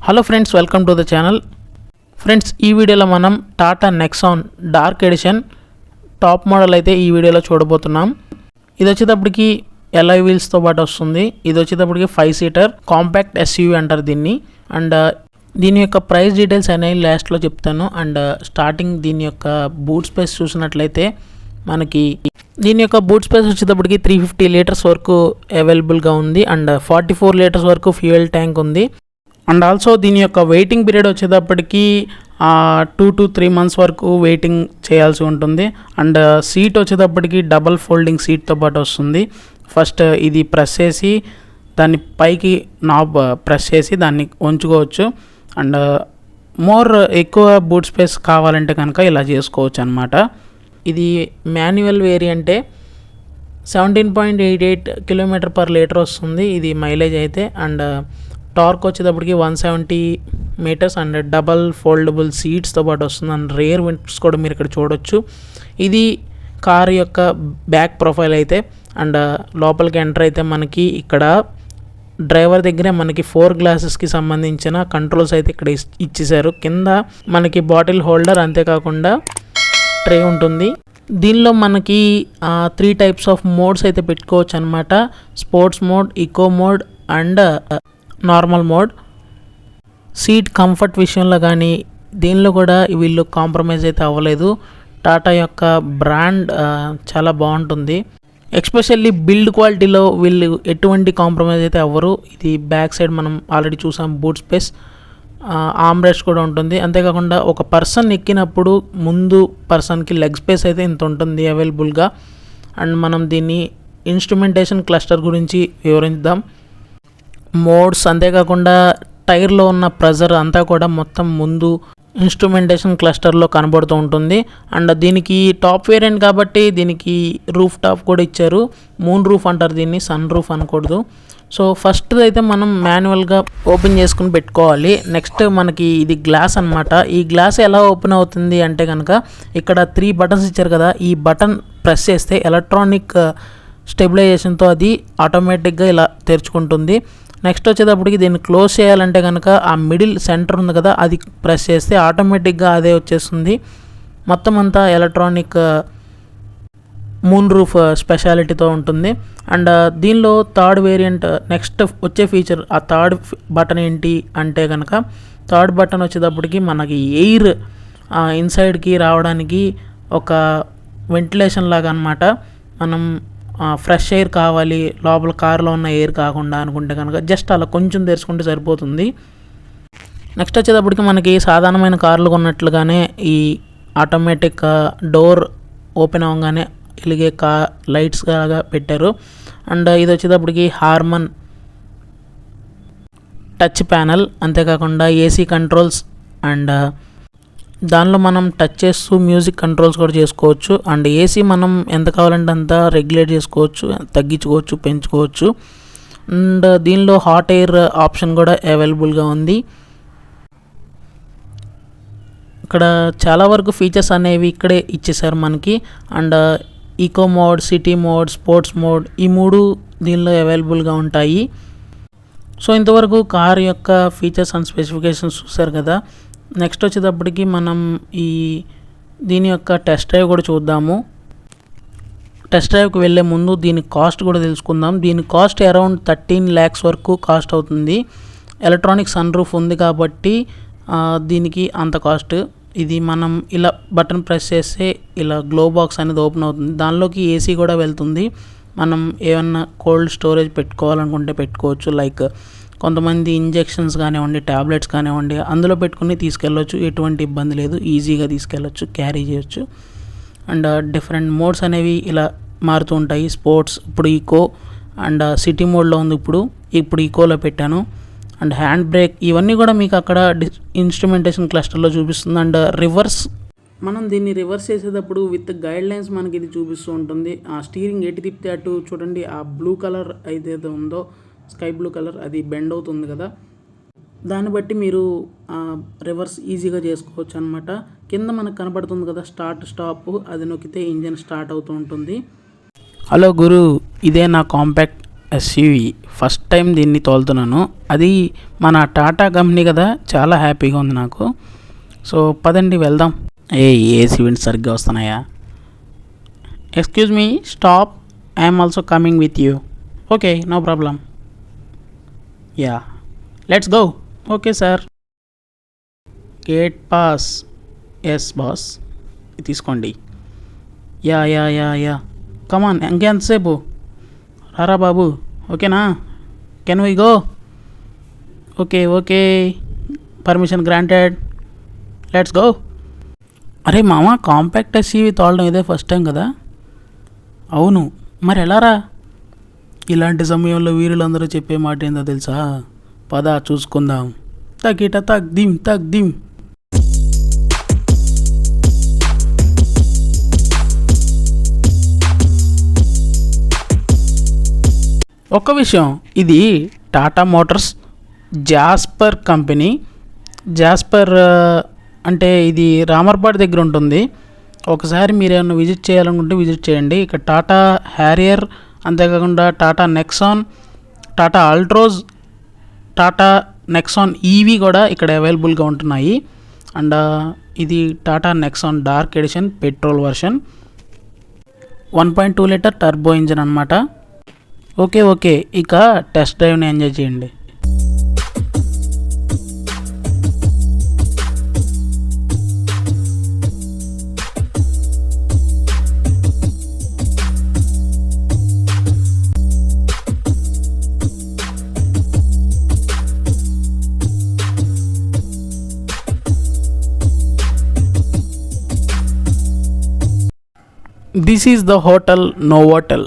Hello friends, welcome to the channel. Friends, ఈ వీడియోలో మనం Tata Nexon dark edition top model అయితే ఈ వీడియోలో చూడబోతున్నాం. ఇది వచ్చేటప్పటికి ఎలాయ్ వీల్స్తో పాటు వస్తుంది. ఇది వచ్చేటప్పటికి 5 సీటర్ కాంపాక్ట్ ఎస్యూవీ అంటారు దీన్ని. అండ్ దీని యొక్క ప్రైస్ డీటెయిల్స్ అనేవి లాస్ట్లో చెప్తాను. అండ్ స్టార్టింగ్ దీని యొక్క బూట్ స్పేస్ చూసినట్లయితే మనకి దీని యొక్క బూట్ స్పేస్ వచ్చేటప్పటికి 350 లీటర్స్ వరకు అవైలబుల్గా ఉంది. అండ్ 44 లీటర్స్ వరకు ఫ్యూయల్ ట్యాంక్ ఉంది. అండ్ ఆల్సో దీని యొక్క వెయిటింగ్ పీరియడ్ వచ్చేటప్పటికి 2 to 3 months వరకు వెయిటింగ్ చేయాల్సి ఉంటుంది. అండ్ సీట్ వచ్చేటప్పటికి డబల్ ఫోల్డింగ్ సీట్తో పాటు వస్తుంది. ఫస్ట్ ఇది ప్రెస్ చేసి దాన్ని పైకి నాబ్ ప్రెస్ చేసి దాన్ని ఉంచుకోవచ్చు. అండ్ ఎక్కువ బూట్ స్పేస్ కావాలంటే కనుక ఇలా చేసుకోవచ్చు అనమాట. ఇది మాన్యువల్ వేరియంటే 17.88 km/లీటర్ వస్తుంది ఇది మైలేజ్ అయితే. అండ్ టార్క్ వచ్చేటప్పటికి 170 మీటర్స్ అండ్ డబల్ ఫోల్డబుల్ సీట్స్తో పాటు వస్తుంది. అండ్ రేర్ విండోస్ కూడా మీరు ఇక్కడ చూడొచ్చు. ఇది కార్ యొక్క బ్యాక్ ప్రొఫైల్ అయితే. అండ్ లోపలికి ఎంటర్ అయితే మనకి ఇక్కడ డ్రైవర్ దగ్గరే మనకి 4 గ్లాసెస్కి సంబంధించిన కంట్రోల్స్ అయితే ఇక్కడ ఇచ్చేసారు. కింద మనకి బాటిల్ హోల్డర్, అంతేకాకుండా ట్రే ఉంటుంది. దీనిలో మనకి 3 types ఆఫ్ మోడ్స్ అయితే పెట్టుకోవచ్చు అనమాట. Sports mode, eco mode and normal mode. Seat comfort విషయంలో కానీ దీనిలో కూడా వీళ్ళు కాంప్రమైజ్ అయితే అవ్వలేదు. టాటా యొక్క బ్రాండ్ చాలా బాగుంటుంది. ఎస్పెషల్లీ బిల్డ్ క్వాలిటీలో వీళ్ళు ఎటువంటి కాంప్రమైజ్ అయితే అవ్వరు. ఇది బ్యాక్ సైడ్ మనం ఆల్రెడీ చూసాం బూట్ స్పేస్, ఆర్మ్రెస్ట్ కూడా ఉంటుంది. అంతేకాకుండా ఒక పర్సన్ ఎక్కినప్పుడు ముందు పర్సన్కి లెగ్ స్పేస్ అయితే ఇంత ఉంటుంది అవైలబుల్గా. అండ్ మనం దీన్ని ఇన్స్ట్రుమెంటేషన్ క్లస్టర్ గురించి వివరిద్దాం. మోడ్స్, అంతేకాకుండా టైర్లో ఉన్న ప్రెజర్ అంతా కూడా మొత్తం ముందు ఇన్స్ట్రుమెంటేషన్ క్లస్టర్లో కనబడుతూ ఉంటుంది. అండ్ దీనికి టాప్ వేరియంట్ కాబట్టి దీనికి రూఫ్ టాప్ కూడా ఇచ్చారు. మూన్ రూఫ్ అంటారు దీన్ని, సన్ రూఫ్ అనకూడదు. సో ఫస్ట్ అయితే మనం మాన్యువల్గా ఓపెన్ చేసుకుని పెట్టుకోవాలి. నెక్స్ట్ మనకి ఇది గ్లాస్ అనమాట. ఈ గ్లాస్ ఎలా ఓపెన్ అవుతుంది అంటే కనుక ఇక్కడ 3 buttons ఇచ్చారు కదా, ఈ బటన్ ప్రెస్ చేస్తే ఎలక్ట్రానిక్ స్టెబిలైజేషన్తో అది ఆటోమేటిక్గా ఇలా తెరుచుకుంటుంది. నెక్స్ట్ వచ్చేటప్పటికి దీన్ని క్లోజ్ చేయాలంటే కనుక ఆ మిడిల్ సెంటర్ ఉంది కదా, అది ప్రెస్ చేస్తే ఆటోమేటిక్గా అదే వచ్చేస్తుంది. మొత్తం అంతా ఎలక్ట్రానిక్ మూన్ రూఫ్ స్పెషాలిటీతో ఉంటుంది. అండ్ దీనిలో థర్డ్ వేరియంట్ నెక్స్ట్ వచ్చే ఫీచర్, ఆ థర్డ్ బటన్ ఏంటి అంటే కనుక థర్డ్ బటన్ వచ్చేటప్పటికి మనకి ఎయిర్ ఇన్సైడ్కి రావడానికి ఒక వెంటిలేషన్ లాగా అనమాట. మనం ఫ్రెష్ ఎయిర్ కావాలి లోపల కార్లో ఉన్న ఎయిర్ కాకుండా అనుకుంటే కనుక జస్ట్ అలా కొంచెం తెరుచుకుంటే సరిపోతుంది. నెక్స్ట్ వచ్చేటప్పటికి మనకి సాధారణమైన కార్లు ఉన్నట్లుగానే ఈ ఆటోమేటిక్ డోర్ ఓపెన్ అవ్వగానే వెలిగే లైట్స్ లాగా పెట్టారు. అండ్ ఇది వచ్చేటప్పటికి హార్మన్ టచ్ ప్యానల్, అంతేకాకుండా ఏసీ కంట్రోల్స్. అండ్ దానిలో మనం టచ్ చేస్తూ మ్యూజిక్ కంట్రోల్స్ కూడా చేసుకోవచ్చు. అండ్ ఏసీ మనం ఎంత కావాలంటే అంత రెగ్యులేట్ చేసుకోవచ్చు, తగ్గించుకోవచ్చు, పెంచుకోవచ్చు. అండ్ దీనిలో హాట్ ఎయిర్ ఆప్షన్ కూడా అవైలబుల్గా ఉంది. ఇక్కడ చాలా వరకు ఫీచర్స్ అనేవి ఇక్కడే ఇచ్చేసారు మనకి. And eco mode, city mode, sports mode, ఈ 3 దీనిలో అవైలబుల్గా ఉంటాయి. సో ఇంతవరకు కార్ యొక్క ఫీచర్స్ అండ్ స్పెసిఫికేషన్స్ చూసారు కదా. నెక్స్ట్ వచ్చేటప్పటికి మనం దీని యొక్క టెస్ట్ డ్రైవ్ కూడా చూద్దాము. టెస్ట్ డ్రైవ్కి వెళ్ళే ముందు దీని కాస్ట్ కూడా తెలుసుకుందాం. దీని కాస్ట్ అరౌండ్ 13 lakhs వరకు కాస్ట్ అవుతుంది. ఎలక్ట్రానిక్ సన్ రూఫ్ ఉంది కాబట్టి దీనికి అంత కాస్ట్. ఇది మనం ఇలా బటన్ ప్రెస్ చేస్తే ఇలా గ్లో బాక్స్ అనేది ఓపెన్ అవుతుంది. దానిలోకి ఏసీ కూడా వెళ్తుంది. మనం ఏమన్నా కోల్డ్ స్టోరేజ్ పెట్టుకోవాలనుకుంటే పెట్టుకోవచ్చు. లైక్ కొంతమంది ఇంజెక్షన్స్ కానివ్వండి, ట్యాబ్లెట్స్ కానివ్వండి, అందులో పెట్టుకుని తీసుకెళ్ళవచ్చు. ఎటువంటి ఇబ్బంది లేదు, ఈజీగా తీసుకెళ్ళచ్చు, క్యారీ చేయొచ్చు. అండ్ డిఫరెంట్ మోడ్స్ అనేవి ఇలా మారుతూ ఉంటాయి. స్పోర్ట్స్, ఇప్పుడు ఈకో, అండ్ సిటీ మోడ్లో ఉంది, ఇప్పుడు ఈకోలో పెట్టాను. అండ్ హ్యాండ్ బ్రేక్, ఇవన్నీ కూడా మీకు అక్కడ ఇన్స్ట్రుమెంటేషన్ క్లస్టర్లో చూపిస్తుంది. అండ్ రివర్స్, మనం దీన్ని రివర్స్ చేసేటప్పుడు విత్ గైడ్ లైన్స్ మనకి ఇది చూపిస్తూ ఉంటుంది. ఆ స్టీరింగ్ ఎటు తిప్పితే అటు చూడండి, ఆ బ్లూ కలర్ ఏదైతే ఉందో స్కై బ్లూ కలర్, అది బెండ్ అవుతుంది కదా, దాన్ని బట్టి మీరు రివర్స్ ఈజీగా చేసుకోవచ్చు అనమాట. కింద మనకు కనబడుతుంది కదా స్టార్ట్ స్టాప్, అది నొక్కితే ఇంజన్ స్టార్ట్ అవుతూ ఉంటుంది. హలో గురు, ఇదే నా కాంపాక్ట్ ఎస్యూవి ఫస్ట్ టైం దీన్ని తోలుతున్నాను. అది మన టాటా కంపెనీ కదా, చాలా హ్యాపీగా ఉంది నాకు. సో పదండి వెళ్దాం. ఏసీ విండ్స్ సరిగ్గా వస్తున్నాయా? Excuse me, stop, I'm also coming with you. Okay, no problem. Ya, let's go. Okay sir. Gate pass. Yes boss, తీసుకోండి. Ya ya ya ya, come on, ఇంకెంతసేపు? రారా బాబు. ఓకేనా? Can we go? Okay okay, permission granted, let's go. అరే మామ, compact SUV తోలడం ఇదే first time కదా? అవును, మరి ఎలారా? ఇలాంటి సమయంలో వీరులందరూ చెప్పే మాట ఏందో తెలుసా? పద చూసుకుందాం. తగిట తగ్దిం తగ్దిం. ఒక్క విషయం, ఇది Tata Motors Jasper company. Jasper అంటే ఇది రామర్పాడు దగ్గర ఉంటుంది. ఒకసారి మీరు ఏమైనా విజిట్ చేయాలనుకుంటే విజిట్ చేయండి. ఇక్కడ టాటా హ్యారియర్, అంతేకాకుండా Tata Nexon, Tata Altroz, Tata Nexon EV కూడా ఇక్కడ అవైలబుల్గా ఉంటున్నాయి. అండ్ ఇది Tata Nexon dark edition petrol version, 1.2 litre turbo engine అనమాట. ఓకే ఓకే, ఇక టెస్ట్ డ్రైవ్ని ఎంజాయ్ చేయండి. This is the hotel Novotel.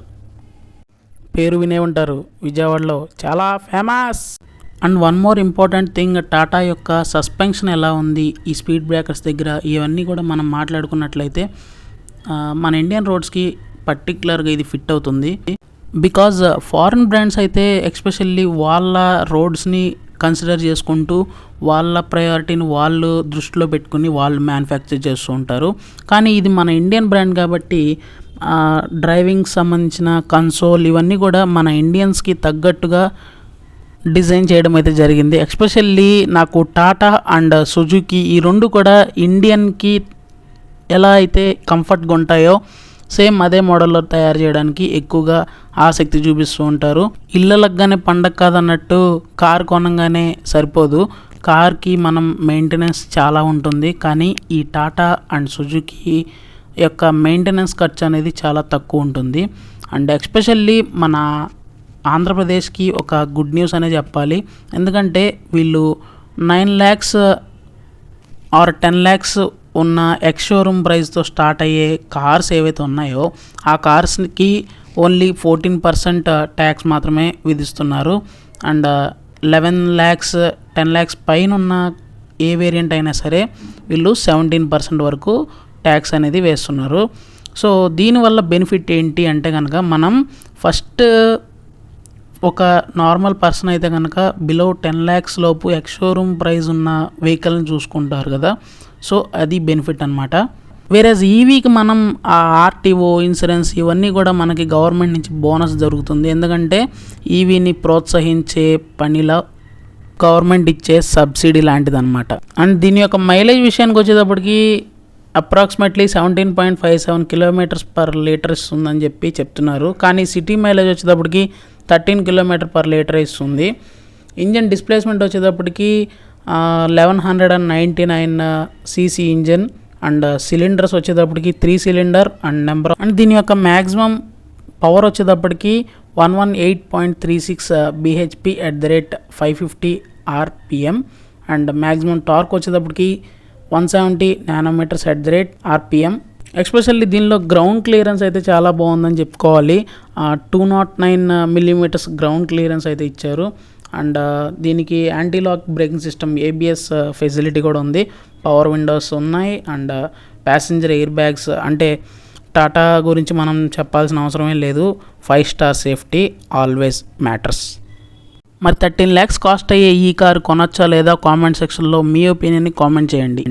పేరు వినే ఉంటారు, విజయవాడలో చాలా famous. And one more important thing, Tata యొక్క సస్పెన్షన్ ఎలా ఉంది ఈ స్పీడ్ బ్రేకర్స్ దగ్గర, ఇవన్నీ కూడా మనం మాట్లాడుకున్నట్లయితే మన ఇండియన్ రోడ్స్కి పర్టికులర్గా ఇది ఫిట్ అవుతుంది. బికాజ్ ఫారిన్ బ్రాండ్స్ అయితే ఎక్స్పెషల్లీ వాళ్ళ రోడ్స్ని కన్సిడర్ చేసుకుంటూ వాళ్ళ ప్రయారిటీని వాళ్ళు దృష్టిలో పెట్టుకుని వాళ్ళు మ్యానుఫ్యాక్చర్ చేస్తూ ఉంటారు. కానీ ఇది మన ఇండియన్ బ్రాండ్ కాబట్టి డ్రైవింగ్ సంబంధించిన కన్సోల్ ఇవన్నీ కూడా మన ఇండియన్స్కి తగ్గట్టుగా డిజైన్ చేయడం అయితే జరిగింది. ఎస్పెషల్లీ నాకు టాటా అండ్ సుజుకి ఈ రెండు కూడా ఇండియన్కి ఎలా అయితే కంఫర్ట్గా ఉంటాయో సేమ్ అదే మోడల్లో తయారు చేయడానికి ఎక్కువగా ఆసక్తి చూపిస్తూ ఉంటారు. ఇళ్ళలగ్గానే పండగ కాదన్నట్టు కారు కొనగానే సరిపోదు, కార్కి మనం మెయింటెనెన్స్ చాలా ఉంటుంది. కానీ ఈ టాటా అండ్ సుజుకి యొక్క మెయింటెనెన్స్ ఖర్చు అనేది చాలా తక్కువ ఉంటుంది. అండ్ ఎస్పెషల్లీ మన ఆంధ్రప్రదేశ్కి ఒక గుడ్ న్యూస్ అనే చెప్పాలి. ఎందుకంటే వీళ్ళు 9 lakhs ఆర్ 10 lakhs ఉన్న ఎక్స్ షోరూమ్ ప్రైస్తో స్టార్ట్ అయ్యే కార్స్ ఏవైతే ఉన్నాయో ఆ కార్స్కి ఓన్లీ 14% ట్యాక్స్ మాత్రమే విధిస్తున్నారు. అండ్ 11 lakhs 10 lakhs పైన ఉన్న ఏ వేరియంట్ అయినా సరే వీళ్ళు 17% వరకు ట్యాక్స్ అనేది వేస్తున్నారు. సో దీనివల్ల బెనిఫిట్ ఏంటి అంటే కనుక, మనం ఫస్ట్ ఒక నార్మల్ పర్సన్ అయితే కనుక బిలో 10 lakhs లోపు ఎక్స్ షోరూమ్ ప్రైస్ ఉన్న వెహికల్ని చూసుకుంటారు కదా, సో అది బెనిఫిట్ అనమాట. వేరేజ్ ఈవీకి మనం ఆ ఆర్టీఓ ఇన్సూరెన్స్ ఇవన్నీ కూడా మనకి గవర్నమెంట్ నుంచి బోనస్ జరుగుతుంది. ఎందుకంటే ఈవీని ప్రోత్సహించే పనిలో గవర్నమెంట్ ఇచ్చే సబ్సిడీ లాంటిది అనమాట. అండ్ దీని యొక్క మైలేజ్ విషయానికి వచ్చేటప్పటికి అప్రాక్సిమేట్లీ 17.57 km/L ఇస్తుందని చెప్పి చెప్తున్నారు. కానీ సిటీ మైలేజ్ వచ్చేటప్పటికి 13 km/L ఇస్తుంది. ఇంజన్ డిస్ప్లేస్మెంట్ వచ్చేటప్పటికి 1199 cc ఇంజన్. అండ్ సిలిండర్స్ వచ్చేటప్పటికి 3 cylinder అండ్ నెంబర్. అండ్ దీని యొక్క మ్యాక్సిమం పవర్ వచ్చేటప్పటికి 118.36 bhp @ 550 rpm. And maximum torque వచ్చేటప్పటికి 170 Nm @ rpm. ఎస్పెషల్లీ దీనిలో గ్రౌండ్ క్లియరెన్స్ అయితే చాలా బాగుందని చెప్పుకోవాలి. 209 mm గ్రౌండ్ క్లియరెన్స్ అయితే ఇచ్చారు. అండ్ దీనికి anti lock braking system ABS facility కూడా ఉంది. పవర్ విండోస్ ఉన్నాయి. అండ్ ప్యాసింజర్ ఎయిర్ బ్యాగ్స్, అంటే టాటా గురించి మనం చెప్పాల్సిన అవసరమే లేదు. 5 star సేఫ్టీ ఆల్వేస్ మ్యాటర్స్. మరి 13 lakhs కాస్ట్ అయ్యే ఈ కారు కొనొచ్చా లేదా? కామెంట్ సెక్షన్లో మీ ఒపీనియన్ని కామెంట్ చేయండి.